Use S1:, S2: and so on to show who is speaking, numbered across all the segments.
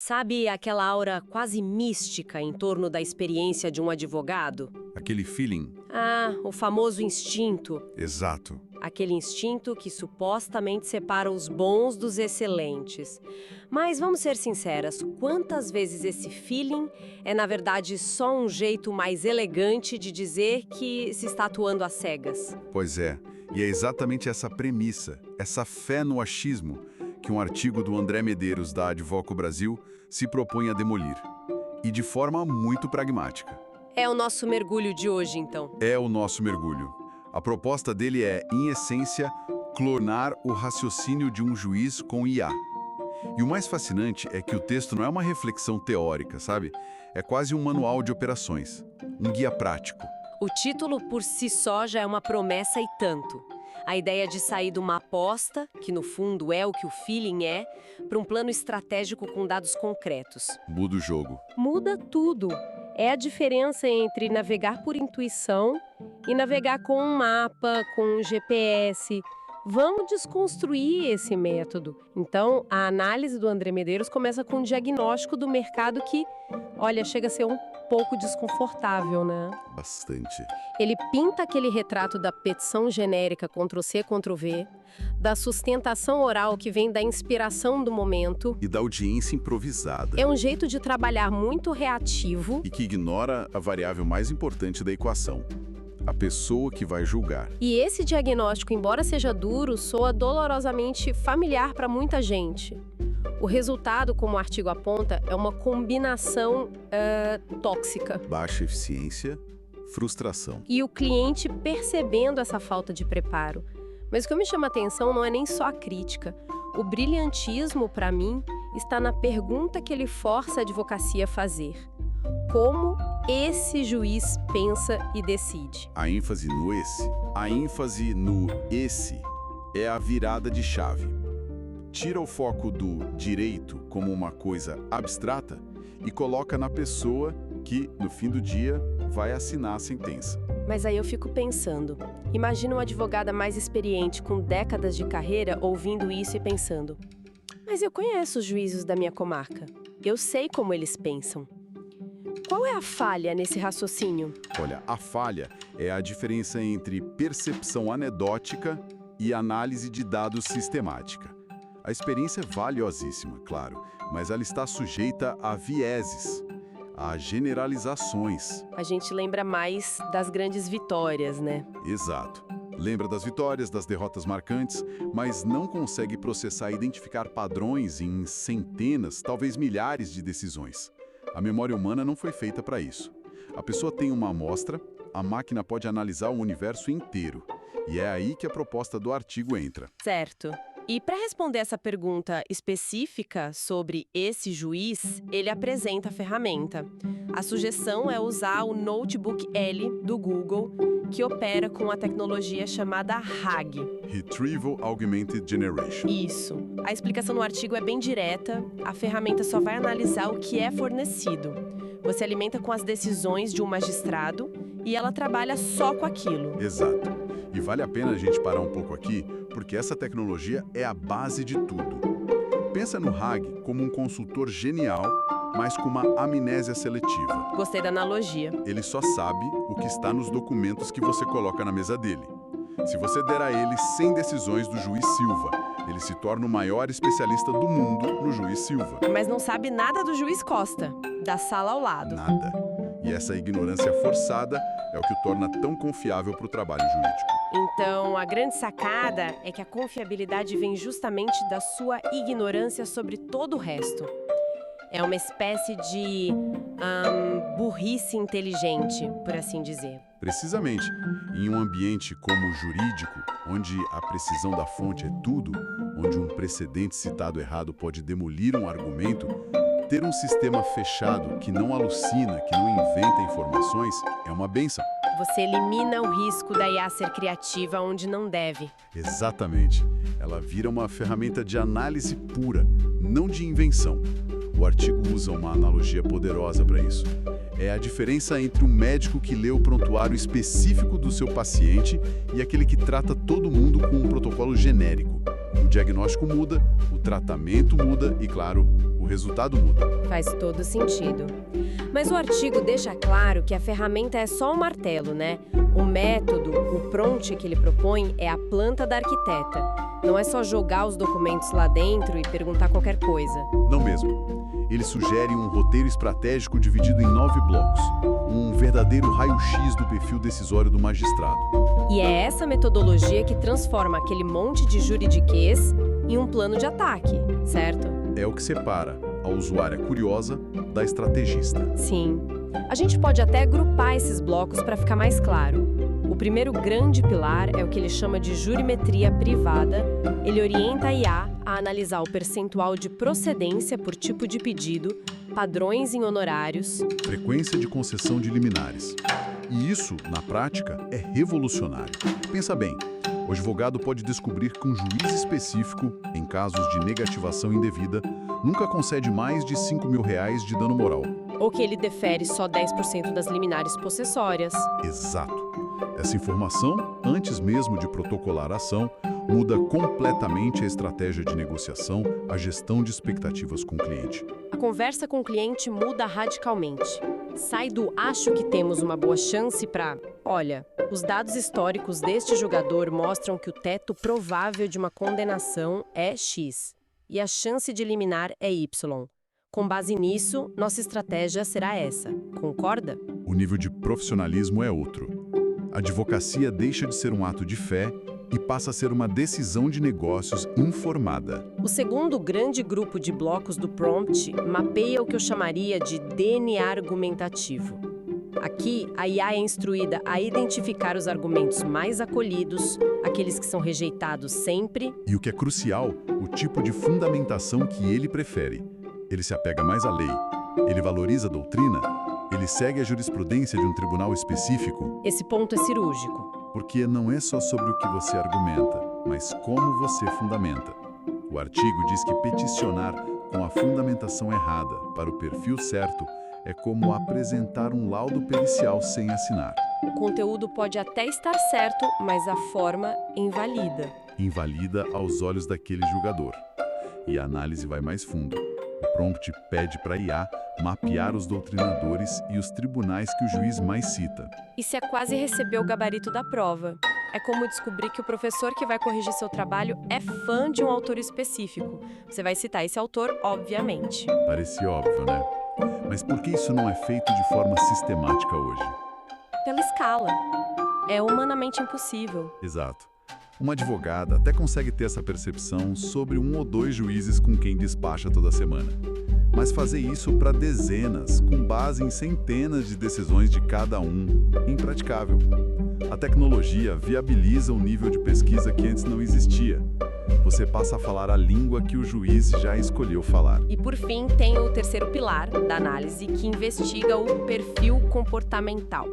S1: Sabe aquela aura quase mística em torno da experiência de um advogado?
S2: Aquele feeling.
S1: Ah, o famoso instinto.
S2: Exato.
S1: Aquele instinto que supostamente separa os bons dos excelentes. Mas vamos ser sinceras, quantas vezes esse feeling é, na verdade, só um jeito mais elegante de dizer que se está atuando às cegas?
S2: Pois é. E é exatamente essa premissa, essa fé no achismo, que um artigo do André Medeiros, da Advoco Brasil, se propõe a demolir. E de forma muito pragmática.
S1: É o nosso mergulho de hoje, então.
S2: É o nosso mergulho. A proposta dele é, em essência, clonar o raciocínio de um juiz com IA. E o mais fascinante é que o texto não é uma reflexão teórica, sabe? É quase um manual de operações, um guia prático.
S1: O título por si só já é uma promessa e tanto. A ideia de sair de uma aposta, que no fundo é o que o feeling é, para um plano estratégico com dados concretos.
S2: Muda o jogo.
S1: Muda tudo. É a diferença entre navegar por intuição e navegar com um mapa, com um GPS. Vamos desconstruir esse método. Então, a análise do André Medeiros começa com um diagnóstico do mercado que, olha, chega a ser um pouco desconfortável, né?
S2: Bastante.
S1: Ele pinta aquele retrato da petição genérica Ctrl+C, Ctrl+V, da sustentação oral que vem da inspiração do momento.
S2: E da audiência improvisada.
S1: É um jeito de trabalhar muito reativo.
S2: E que ignora a variável mais importante da equação. A pessoa que vai julgar.
S1: E esse diagnóstico, embora seja duro, soa dolorosamente familiar para muita gente. O resultado, como o artigo aponta, é uma combinação tóxica.
S2: Baixa eficiência, frustração.
S1: E o cliente percebendo essa falta de preparo. Mas o que me chama a atenção não é nem só a crítica. O brilhantismo, para mim, está na pergunta que ele força a advocacia a fazer. Como esse juiz pensa e decide?
S2: A ênfase no esse. A ênfase no esse é a virada de chave. Tira o foco do direito como uma coisa abstrata e coloca na pessoa que, no fim do dia, vai assinar a sentença.
S1: Mas aí eu fico pensando, imagina uma advogada mais experiente com décadas de carreira ouvindo isso e pensando: mas eu conheço os juízes da minha comarca, eu sei como eles pensam. Qual é a falha nesse raciocínio?
S2: Olha, a falha é a diferença entre percepção anedótica e análise de dados sistemática. A experiência é valiosíssima, claro, mas ela está sujeita a vieses, a generalizações.
S1: A gente lembra mais das grandes vitórias, né?
S2: Exato. Lembra das vitórias, das derrotas marcantes, mas não consegue processar e identificar padrões em centenas, talvez milhares de decisões. A memória humana não foi feita para isso. A pessoa tem uma amostra, a máquina pode analisar o universo inteiro. E é aí que a proposta do artigo entra.
S1: Certo. E para responder essa pergunta específica sobre esse juiz, ele apresenta a ferramenta. A sugestão é usar o Notebook L do Google, que opera com a tecnologia chamada RAG.
S2: Retrieval Augmented Generation.
S1: Isso. A explicação no artigo é bem direta, a ferramenta só vai analisar o que é fornecido. Você alimenta com as decisões de um magistrado e ela trabalha só com aquilo.
S2: Exato. E vale a pena a gente parar um pouco aqui, porque essa tecnologia é a base de tudo. Pensa no RAG como um consultor genial, mas com uma amnésia seletiva.
S1: Gostei da analogia.
S2: Ele só sabe o que está nos documentos que você coloca na mesa dele. Se você der a ele 100 decisões do juiz Silva, ele se torna o maior especialista do mundo no juiz Silva.
S1: Mas não sabe nada do juiz Costa, da sala ao lado.
S2: Nada. E essa ignorância forçada é o que o torna tão confiável para o trabalho jurídico.
S1: Então, a grande sacada é que a confiabilidade vem justamente da sua ignorância sobre todo o resto. É uma espécie de burrice inteligente, por assim dizer.
S2: Precisamente. Em um ambiente como o jurídico, onde a precisão da fonte é tudo, onde um precedente citado errado pode demolir um argumento, ter um sistema fechado que não alucina, que não inventa informações, é uma bênção.
S1: Você elimina o risco da IA ser criativa onde não deve.
S2: Exatamente. Ela vira uma ferramenta de análise pura, não de invenção. O artigo usa uma analogia poderosa para isso. É a diferença entre um médico que lê o prontuário específico do seu paciente e aquele que trata todo mundo com um protocolo genérico. O diagnóstico muda, o tratamento muda e, claro, o resultado muda.
S1: Faz todo sentido. Mas o artigo deixa claro que a ferramenta é só um martelo, né? O método, o prompt que ele propõe é a planta da arquiteta. Não é só jogar os documentos lá dentro e perguntar qualquer coisa.
S2: Não mesmo. Ele sugere um roteiro estratégico dividido em 9 blocos, um verdadeiro raio-x do perfil decisório do magistrado.
S1: E é essa metodologia que transforma aquele monte de juridiquês em um plano de ataque, certo?
S2: É o que separa a usuária curiosa da estrategista.
S1: Sim. A gente pode até agrupar esses blocos para ficar mais claro. O primeiro grande pilar é o que ele chama de jurimetria privada. Ele orienta a IA a analisar o percentual de procedência por tipo de pedido, padrões em honorários,
S2: Frequência de concessão de liminares. E isso, na prática, é revolucionário. Pensa bem, o advogado pode descobrir que um juiz específico, em casos de negativação indevida, nunca concede mais de R$ 5.000 de dano moral.
S1: ou que ele defere só 10% das liminares possessórias.
S2: Exato. Essa informação, antes mesmo de protocolar a ação, muda completamente a estratégia de negociação, a gestão de expectativas com o cliente.
S1: A conversa com o cliente muda radicalmente. Sai do acho que temos uma boa chance para, olha, os dados históricos deste julgador mostram que o teto provável de uma condenação é X e a chance de liminar é Y. Com base nisso, nossa estratégia será essa. Concorda?
S2: O nível de profissionalismo é outro. A advocacia deixa de ser um ato de fé e passa a ser uma decisão de negócios informada.
S1: O segundo grande grupo de blocos do prompt mapeia o que eu chamaria de DNA argumentativo. Aqui, a IA é instruída a identificar os argumentos mais acolhidos, aqueles que são rejeitados sempre.
S2: E o que é crucial, o tipo de fundamentação que ele prefere. Ele se apega mais à lei, ele valoriza a doutrina, ele segue a jurisprudência de um tribunal específico.
S1: Esse ponto é cirúrgico.
S2: Porque não é só sobre o que você argumenta, mas como você fundamenta. O artigo diz que peticionar com a fundamentação errada para o perfil certo é como apresentar um laudo pericial sem assinar.
S1: O conteúdo pode até estar certo, mas a forma invalida.
S2: Invalida aos olhos daquele julgador. E a análise vai mais fundo. O prompt pede para a IA mapear os doutrinadores e os tribunais que o juiz mais cita.
S1: Isso é quase receber o gabarito da prova. É como descobrir que o professor que vai corrigir seu trabalho é fã de um autor específico. Você vai citar esse autor, obviamente.
S2: Parece óbvio, né? Mas por que isso não é feito de forma sistemática hoje?
S1: Pela escala. É humanamente impossível.
S2: Exato. Uma advogada até consegue ter essa percepção sobre 1 ou 2 juízes com quem despacha toda semana. Mas fazer isso para dezenas, com base em centenas de decisões de cada um, é impraticável. A tecnologia viabiliza um nível de pesquisa que antes não existia. Você passa a falar a língua que o juiz já escolheu falar.
S1: E por fim, tem o terceiro pilar da análise, que investiga o perfil comportamental.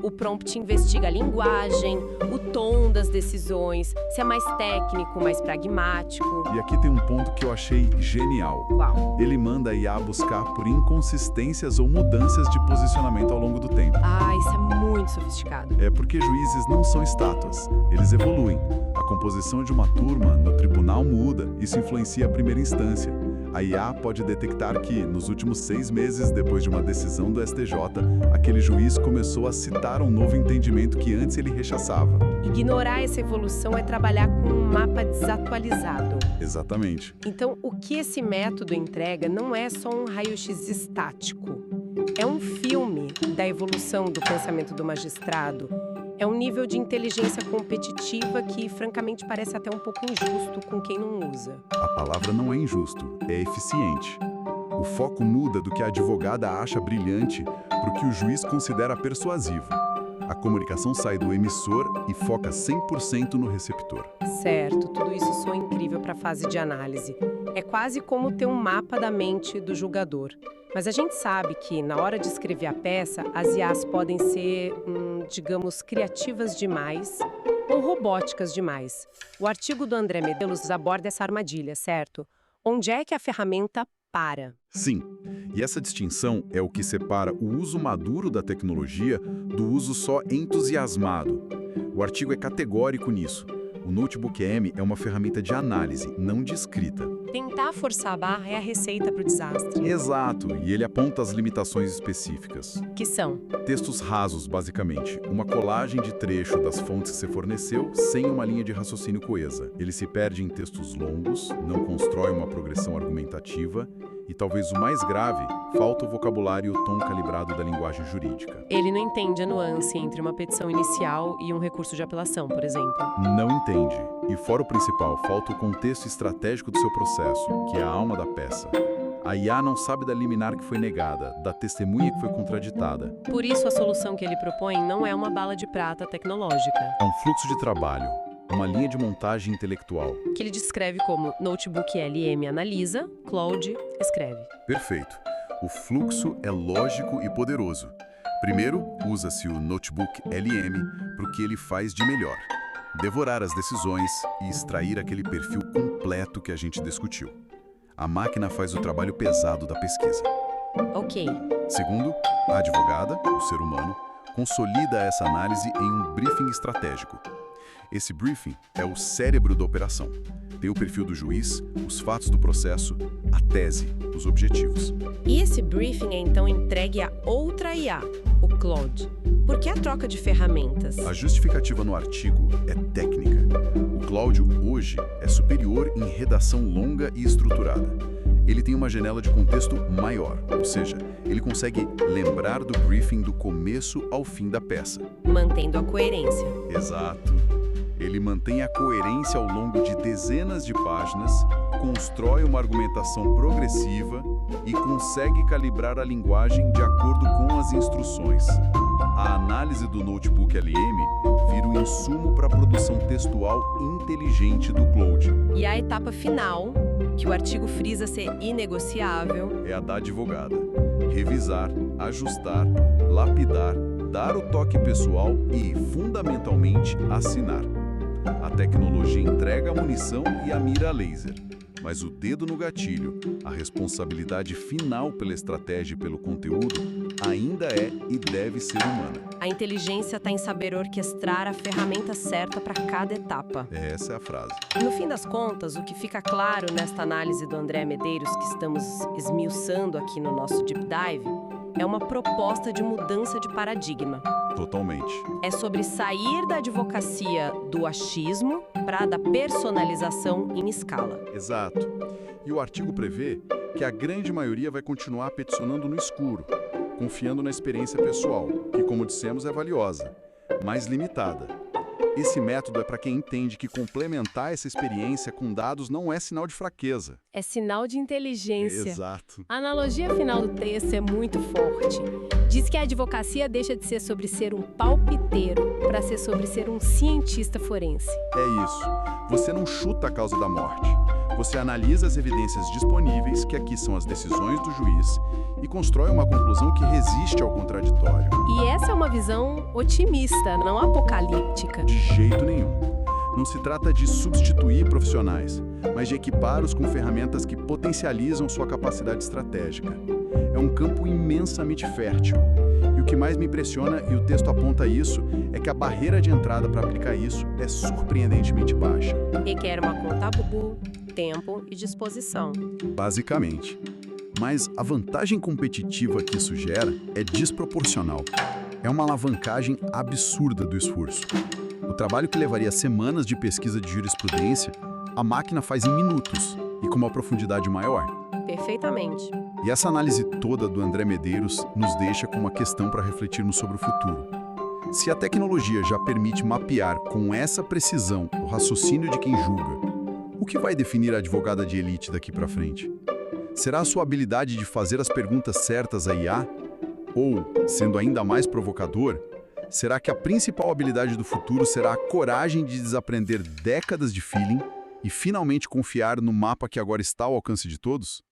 S1: O prompt investiga a linguagem, o tom das decisões, se é mais técnico, mais pragmático.
S2: E aqui tem um ponto que eu achei genial.
S1: Qual?
S2: Ele manda a IA buscar por inconsistências ou mudanças de posicionamento ao longo do tempo.
S1: Ah, isso é muito sofisticado.
S2: É porque juízes não são estátuas, eles evoluem. A composição de uma turma no tribunal muda, isso influencia a primeira instância. A IA pode detectar que, nos últimos 6 meses depois de uma decisão do STJ, aquele juiz começou a citar um novo entendimento que antes ele rechaçava.
S1: Ignorar essa evolução é trabalhar com um mapa desatualizado.
S2: Exatamente.
S1: Então, o que esse método entrega não é só um raio-x estático. É um filme da evolução do pensamento do magistrado. É um nível de inteligência competitiva que, francamente, parece até um pouco injusto com quem não usa.
S2: A palavra não é injusto, é eficiente. O foco muda do que a advogada acha brilhante para o que o juiz considera persuasivo. A comunicação sai do emissor e foca 100% no receptor.
S1: Certo, tudo isso soa incrível para a fase de análise. É quase como ter um mapa da mente do julgador. Mas a gente sabe que, na hora de escrever a peça, as IAs podem ser, digamos, criativas demais ou robóticas demais. O artigo do André Medeiros aborda essa armadilha, certo? Onde é que a ferramenta separa.
S2: Sim, e essa distinção é o que separa o uso maduro da tecnologia do uso só entusiasmado. O artigo é categórico nisso. O Notebook M é uma ferramenta de análise, não de escrita.
S1: Tentar forçar a barra é a receita para o desastre.
S2: Exato, e ele aponta as limitações específicas.
S1: Que são?
S2: Textos rasos, basicamente. Uma colagem de trecho das fontes que você forneceu sem uma linha de raciocínio coesa. Ele se perde em textos longos, não constrói uma progressão argumentativa e, talvez o mais grave, falta o vocabulário e o tom calibrado da linguagem jurídica.
S1: Ele não entende a nuance entre uma petição inicial e um recurso de apelação, por exemplo.
S2: Não entende. E fora o principal, falta o contexto estratégico do seu processo, que é a alma da peça. A IA não sabe da liminar que foi negada, da testemunha que foi contraditada.
S1: Por isso, a solução que ele propõe não é uma bala de prata tecnológica.
S2: É um fluxo de trabalho, uma linha de montagem intelectual.
S1: Que ele descreve como Notebook LM analisa, Claude escreve.
S2: Perfeito. O fluxo é lógico e poderoso. Primeiro, usa-se o Notebook LM para o que ele faz de melhor: devorar as decisões e extrair aquele perfil completo que a gente discutiu. A máquina faz o trabalho pesado da pesquisa.
S1: Ok.
S2: Segundo, a advogada, o ser humano, consolida essa análise em um briefing estratégico. Esse briefing é o cérebro da operação. Tem o perfil do juiz, os fatos do processo, a tese, os objetivos.
S1: E esse briefing é então entregue a outra IA, o Claude. Por que a troca de ferramentas?
S2: A justificativa no artigo é técnica. O Cláudio, hoje, é superior em redação longa e estruturada. Ele tem uma janela de contexto maior, ou seja, ele consegue lembrar do briefing do começo ao fim da peça.
S1: Mantendo a coerência.
S2: Exato. Ele mantém a coerência ao longo de dezenas de páginas, constrói uma argumentação progressiva e consegue calibrar a linguagem de acordo com as instruções. A análise do Notebook LM vira o insumo para a produção textual inteligente do Claude.
S1: E a etapa final, que o artigo frisa ser inegociável,
S2: É a da advogada. Revisar, ajustar, lapidar, dar o toque pessoal e, fundamentalmente, assinar. A tecnologia entrega a munição e a mira laser, mas o dedo no gatilho, a responsabilidade final pela estratégia e pelo conteúdo, ainda é e deve ser humana.
S1: a inteligência está em saber orquestrar a ferramenta certa para cada etapa.
S2: Essa é a frase.
S1: No fim das contas, o que fica claro nesta análise do André Medeiros que estamos esmiuçando aqui no nosso Deep Dive é uma proposta de mudança de paradigma.
S2: Totalmente.
S1: É sobre sair da advocacia do achismo para a da personalização em escala.
S2: Exato. E o artigo prevê que a grande maioria vai continuar peticionando no escuro, confiando na experiência pessoal, que, como dissemos, é valiosa, mas limitada. Esse método é para quem entende que complementar essa experiência com dados não é sinal de fraqueza.
S1: É sinal de inteligência.
S2: Exato.
S1: A analogia final do texto é muito forte. Diz que a advocacia deixa de ser sobre ser um palpiteiro para ser sobre ser um cientista forense.
S2: É isso. Você não chuta a causa da morte. Você analisa as evidências disponíveis, que aqui são as decisões do juiz, e constrói uma conclusão que resiste ao contraditório.
S1: E essa é uma visão otimista, não apocalíptica.
S2: De jeito nenhum. Não se trata de substituir profissionais, mas de equipá-los com ferramentas que potencializam sua capacidade estratégica. É um campo imensamente fértil. E o que mais me impressiona, e o texto aponta isso, é que a barreira de entrada para aplicar isso é surpreendentemente baixa.
S1: Requer uma conta bubu, tempo e disposição.
S2: Basicamente. Mas a vantagem competitiva que isso gera é desproporcional. É uma alavancagem absurda do esforço. O trabalho que levaria semanas de pesquisa de jurisprudência, a máquina faz em minutos e com uma profundidade maior.
S1: Perfeitamente.
S2: E essa análise toda do André Medeiros nos deixa com uma questão para refletirmos sobre o futuro. Se a tecnologia já permite mapear com essa precisão o raciocínio de quem julga, o que vai definir a advogada de elite daqui para frente? Será a sua habilidade de fazer as perguntas certas à IA? Ou, sendo ainda mais provocador, será que a principal habilidade do futuro será a coragem de desaprender décadas de feeling e finalmente confiar no mapa que agora está ao alcance de todos?